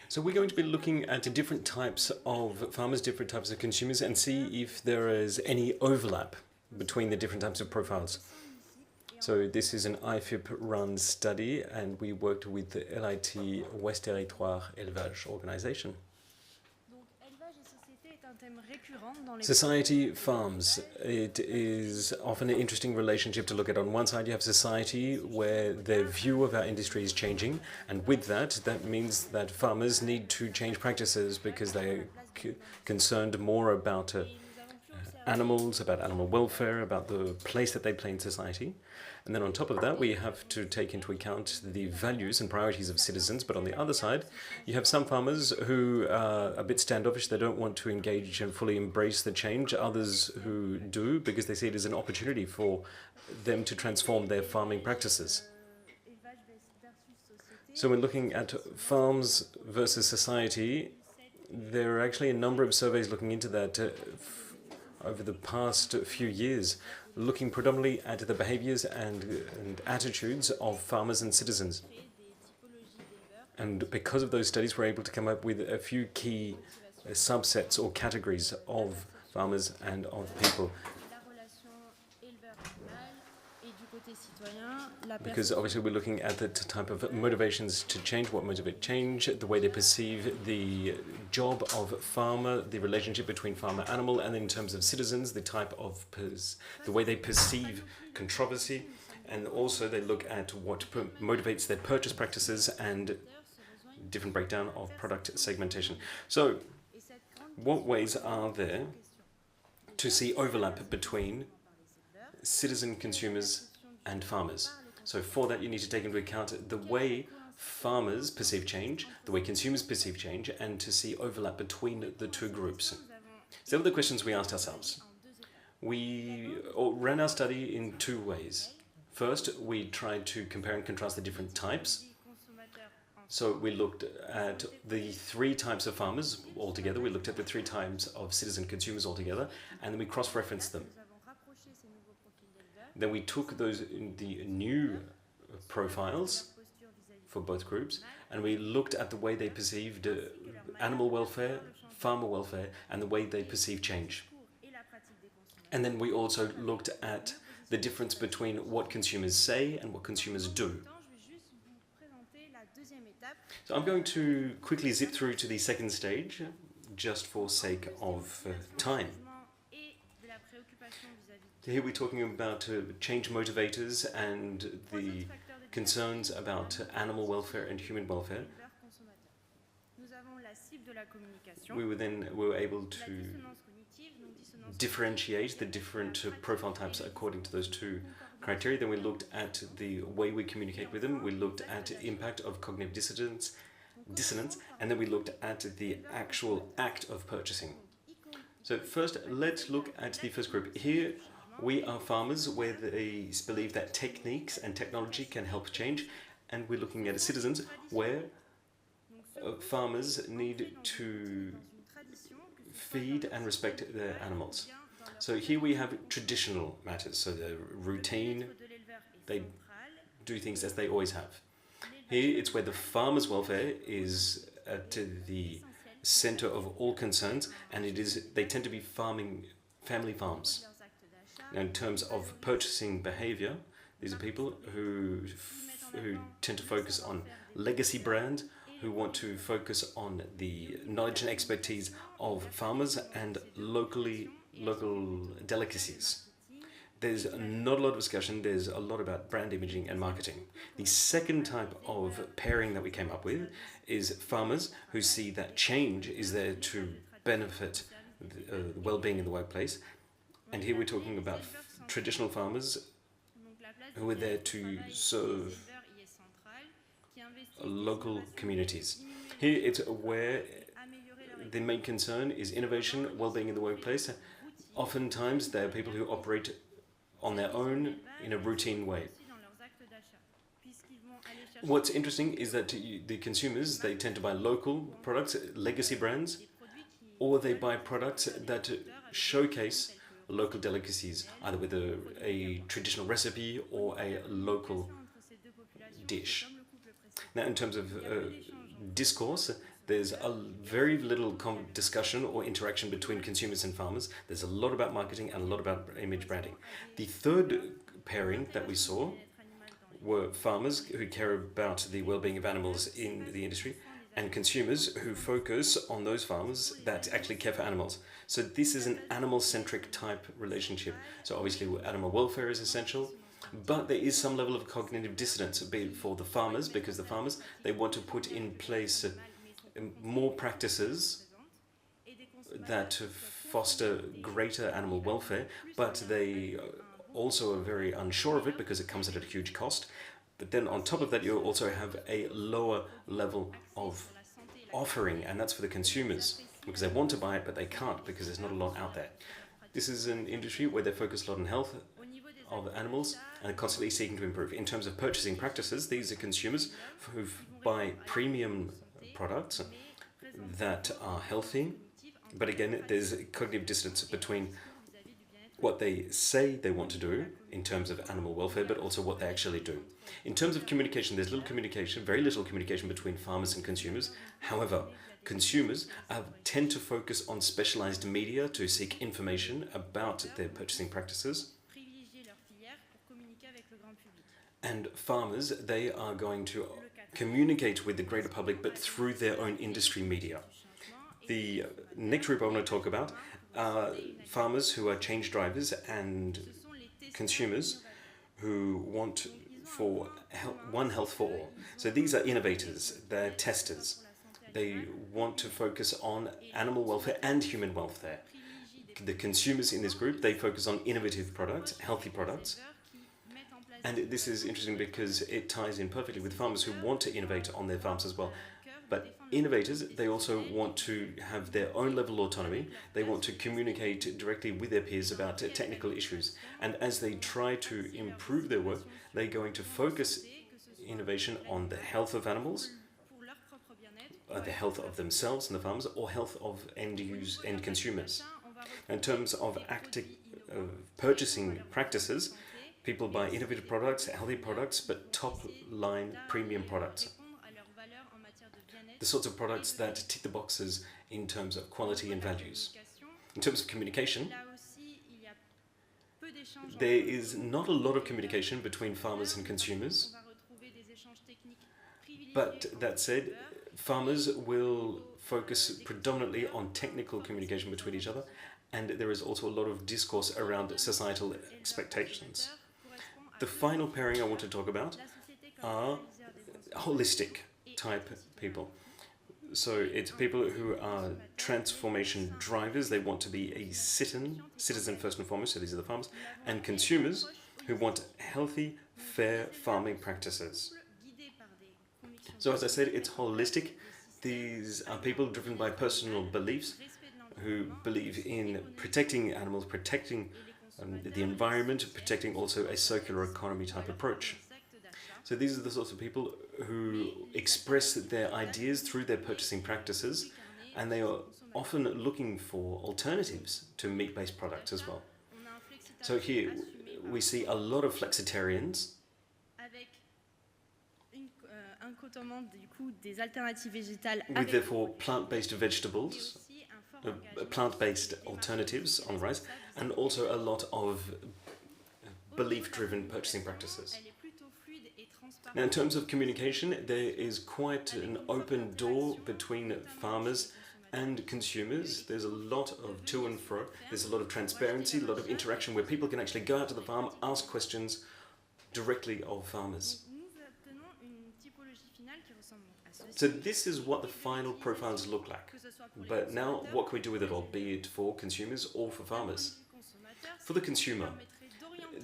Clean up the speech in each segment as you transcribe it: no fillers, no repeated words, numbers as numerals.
So we're going to be looking at different types of farmers, different types of consumers, and see if there is any overlap between the different types of profiles. So this is an Ifip-run study, and we worked with the LIT West Territoire Élevage organization. Society farms. It is often an interesting relationship to look at. On one side, you have society where their view of our industry is changing, and with that, that means that farmers need to change practices because they're concerned more about animals, about animal welfare, about the place that they play in society. And then on top of that, we have to take into account the values and priorities of citizens. But on the other side, you have some farmers who are a bit standoffish. They don't want to engage and fully embrace the change. Others who do, because they see it as an opportunity for them to transform their farming practices. So when looking at farms versus society, there are actually a number of surveys looking into that over the past few years, looking predominantly at the behaviors and attitudes of farmers and citizens. And because of those studies, we're able to come up with a few key subsets or categories of farmers and of people. Because obviously we're looking at the type of motivations to change, what motivates change, the way they perceive the job of farmer, the relationship between farmer-animal, and in terms of citizens, the type of the way they perceive controversy, and also they look at what motivates their purchase practices and different breakdown of product segmentation. So, what ways are there to see overlap between citizen consumers and farmers? So for that, you need to take into account the way farmers perceive change, the way consumers perceive change, and to see overlap between the two groups. So what are the questions we asked ourselves? We ran our study in two ways. First, we tried to compare and contrast the different types. So we looked at the three types of farmers altogether, we looked at the three types of citizen consumers altogether, and then we cross-referenced them. Then we took the new profiles for both groups, and we looked at the way they perceived animal welfare, farmer welfare, and the way they perceive change. And then we also looked at the difference between what consumers say and what consumers do. So I'm going to quickly zip through to the second stage, just for sake of time. Here we're talking about change motivators and the concerns about animal welfare and human welfare. We were able to differentiate the different profile types according to those two criteria. Then we looked at the way we communicate with them. We looked at the impact of cognitive dissonance, and then we looked at the actual act of purchasing. So first, let's look at the first group. Here, we are farmers where they believe that techniques and technology can help change, and we're looking at citizens where farmers need to feed and respect their animals. So here we have traditional matters, so the routine, they do things as they always have. Here it's where the farmer's welfare is at the center of all concerns, and they tend to be family farms. Now, in terms of purchasing behavior, these are people who tend to focus on legacy brand, who want to focus on the knowledge and expertise of farmers and local delicacies. There's not a lot of discussion, there's a lot about brand imaging and marketing. The second type of pairing that we came up with is farmers who see that change is there to benefit the well-being in the workplace. And here we're talking about traditional farmers who are there to serve local communities. Here it's where the main concern is innovation, well-being in the workplace. Oftentimes there are people who operate on their own in a routine way. What's interesting is that the consumers, they tend to buy local products, legacy brands, or they buy products that showcase local delicacies, either with a traditional recipe or a local dish. Now, in terms of discourse, There's very little discussion or interaction between consumers and farmers. There's a lot about marketing and a lot about image branding. The third pairing that we saw were farmers who care about the well-being of animals in the industry and consumers who focus on those farmers that actually care for animals. So this is an animal-centric type relationship. So obviously animal welfare is essential, but there is some level of cognitive dissonance for the farmers, because the farmers, they want to put in place more practices that foster greater animal welfare, but they also are very unsure of it because it comes at a huge cost. But then on top of that, you also have a lower level of offering, and that's for the consumers, because they want to buy it, but they can't because there's not a lot out there. This is an industry where they focus a lot on health of animals and are constantly seeking to improve. In terms of purchasing practices, these are consumers who buy premium products that are healthy, but again, there's a cognitive dissonance between what they say they want to do in terms of animal welfare, but also what they actually do. In terms of communication, there's very little communication between farmers and consumers. However, consumers tend to focus on specialized media to seek information about their purchasing practices. And farmers, they are going to communicate with the greater public, but through their own industry media. The next group I want to talk about are farmers who are change drivers and consumers who want for one health for all. So these are innovators, they're testers. They want to focus on animal welfare and human welfare. The consumers in this group, they focus on innovative products, healthy products. And this is interesting because it ties in perfectly with farmers who want to innovate on their farms as well. But innovators, they also want to have their own level of autonomy. They want to communicate directly with their peers about technical issues. And as they try to improve their work, they're going to focus innovation on the health of animals, the health of themselves and the farmers, or health of end consumers. In terms of purchasing practices, people buy innovative products, healthy products, but top-line premium products. The sorts of products that tick the boxes in terms of quality and values. In terms of communication, there is not a lot of communication between farmers and consumers, but that said, farmers will focus predominantly on technical communication between each other, and there is also a lot of discourse around societal expectations. The final pairing I want to talk about are holistic type people. So it's people who are transformation drivers. They want to be a citizen first and foremost, so these are the farmers, and consumers who want healthy, fair farming practices. So as I said, it's holistic. These are people driven by personal beliefs who believe in protecting animals, protecting the environment, protecting also a circular economy type approach. So these are the sorts of people who express their ideas through their purchasing practices, and they are often looking for alternatives to meat-based products as well. So here we see a lot of flexitarians with therefore plant-based vegetables, plant-based alternatives on rice, and also a lot of belief-driven purchasing practices. Now, in terms of communication, there is quite an open door between farmers and consumers. There's a lot of to and fro. There's a lot of transparency, a lot of interaction where people can actually go out to the farm, ask questions directly of farmers. So this is what the final profiles look like. But now, what can we do with it all, be it for consumers or for farmers? For the consumer,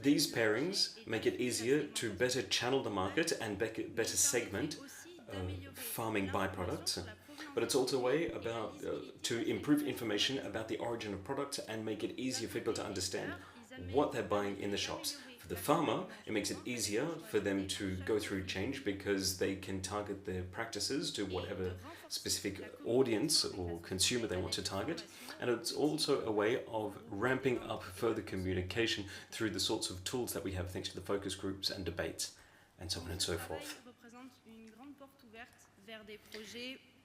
these pairings make it easier to better channel the market and better segment farming byproducts. But it's also a way to improve information about the origin of products and make it easier for people to understand what they're buying in the shops. For the farmer, it makes it easier for them to go through change because they can target their practices to whatever specific audience or consumer they want to target. And it's also a way of ramping up further communication through the sorts of tools that we have thanks to the focus groups and debates and so on and so forth.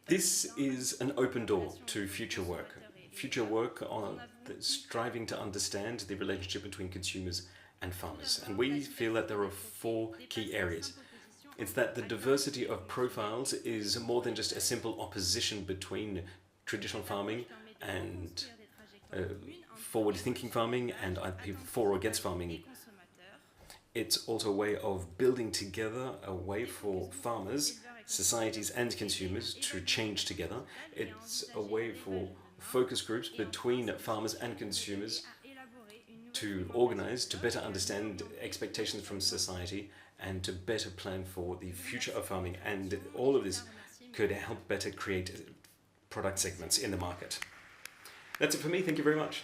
This is an open door to future work on striving to understand the relationship between consumers and farmers. And we feel that there are 4 key areas. It's that the diversity of profiles is more than just a simple opposition between traditional farming and forward-thinking farming and people for or against farming. It's also a way of building together a way for farmers, societies and consumers to change together. It's a way for focus groups between farmers and consumers to organize, to better understand expectations from society and to better plan for the future of farming. And all of this could help better create product segments in the market. That's it for me. Thank you very much.